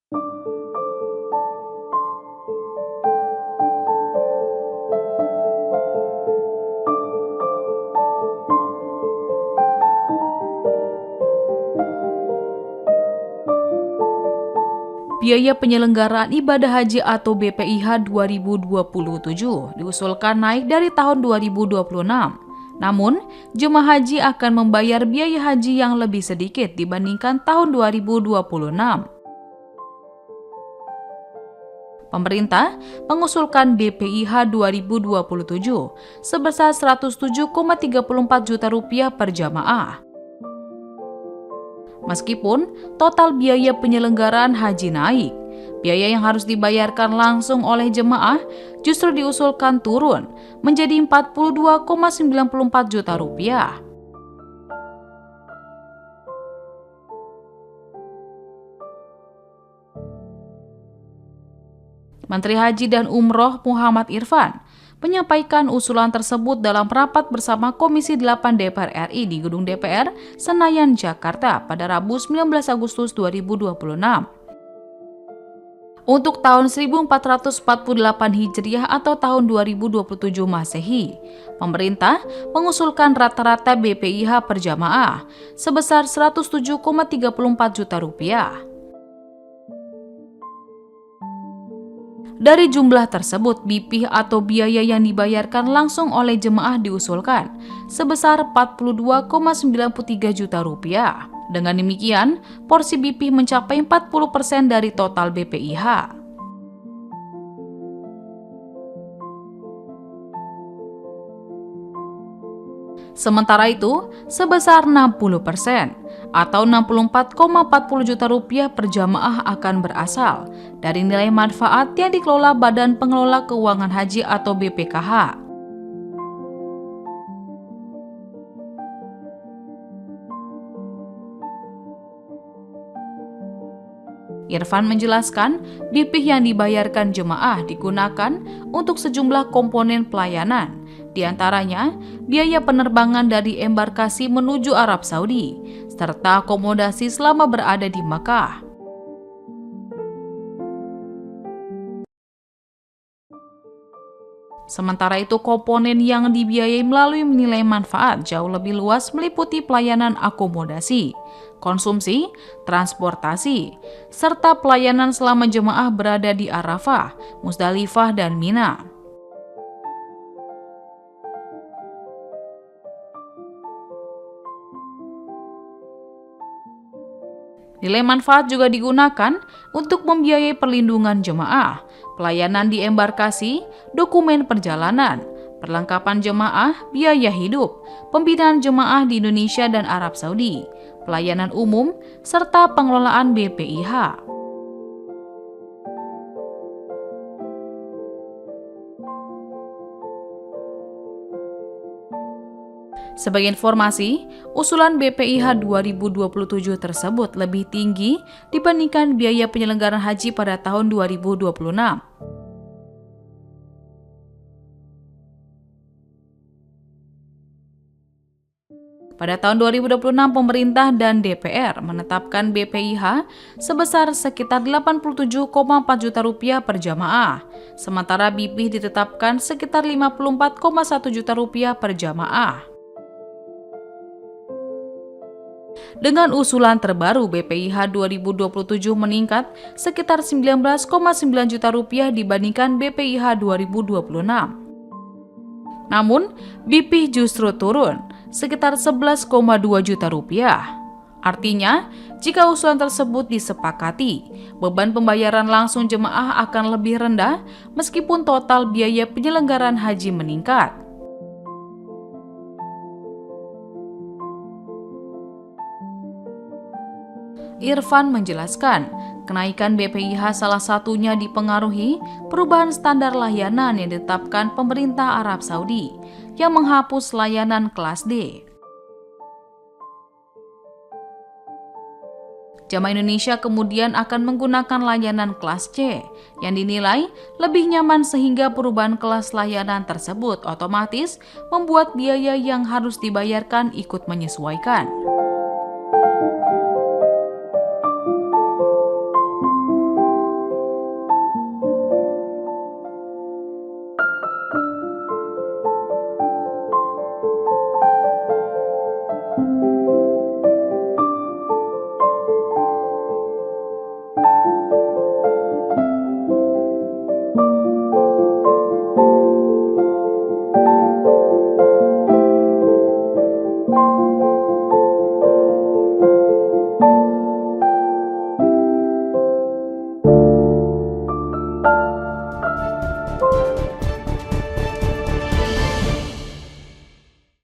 Biaya penyelenggaraan ibadah haji atau BPIH 2027 diusulkan naik dari tahun 2026. Namun, jemaah haji akan membayar biaya haji yang lebih sedikit dibandingkan tahun 2026. Pemerintah mengusulkan BPIH 2027 sebesar Rp107,34 juta per jamaah. Meskipun total biaya penyelenggaraan haji naik, biaya yang harus dibayarkan langsung oleh jemaah justru diusulkan turun menjadi Rp42,94 juta. Menteri Haji dan Umroh Muhammad Irfan menyampaikan usulan tersebut dalam rapat bersama Komisi 8 DPR RI di Gedung DPR, Senayan, Jakarta pada Rabu 19 Agustus 2026. Untuk tahun 1448 Hijriah atau tahun 2027 Masehi, pemerintah mengusulkan rata-rata BPIH per jamaah sebesar Rp107,34 juta. Dari jumlah tersebut, BPIH atau biaya yang dibayarkan langsung oleh jemaah diusulkan sebesar Rp42,93 juta. Dengan demikian, porsi BPIH mencapai 40% dari total BPIH. Sementara itu, sebesar 60% atau Rp64,40 juta per jamaah akan berasal dari nilai manfaat yang dikelola Badan Pengelola Keuangan Haji atau BPKH. Irfan menjelaskan, BPIH yang dibayarkan jemaah digunakan untuk sejumlah komponen pelayanan, di antaranya biaya penerbangan dari embarkasi menuju Arab Saudi, serta akomodasi selama berada di Makkah. Sementara itu, komponen yang dibiayai melalui nilai manfaat jauh lebih luas meliputi pelayanan akomodasi, konsumsi, transportasi, serta pelayanan selama jemaah berada di Arafah, Musdalifah, dan Mina. Nilai manfaat juga digunakan untuk membiayai perlindungan jemaah, pelayanan di embarkasi, dokumen perjalanan, perlengkapan jemaah, biaya hidup, pembinaan jemaah di Indonesia dan Arab Saudi, pelayanan umum, serta pengelolaan BPIH. Sebagai informasi, usulan BPIH 2027 tersebut lebih tinggi dibandingkan biaya penyelenggaraan haji pada tahun 2026. Pada tahun 2026, pemerintah dan DPR menetapkan BPIH sebesar sekitar Rp87,4 juta per jamaah, sementara BPIH ditetapkan sekitar Rp54,1 juta per jamaah. Dengan usulan terbaru, BPIH 2027 meningkat sekitar Rp19,9 juta dibandingkan BPIH 2026. Namun, BPIH justru turun sekitar Rp11,2 juta. Artinya, jika usulan tersebut disepakati, beban pembayaran langsung jemaah akan lebih rendah meskipun total biaya penyelenggaraan haji meningkat. Irfan menjelaskan, kenaikan BPIH salah satunya dipengaruhi perubahan standar layanan yang ditetapkan pemerintah Arab Saudi yang menghapus layanan kelas D. Jamaah Indonesia kemudian akan menggunakan layanan kelas C yang dinilai lebih nyaman sehingga perubahan kelas layanan tersebut otomatis membuat biaya yang harus dibayarkan ikut menyesuaikan.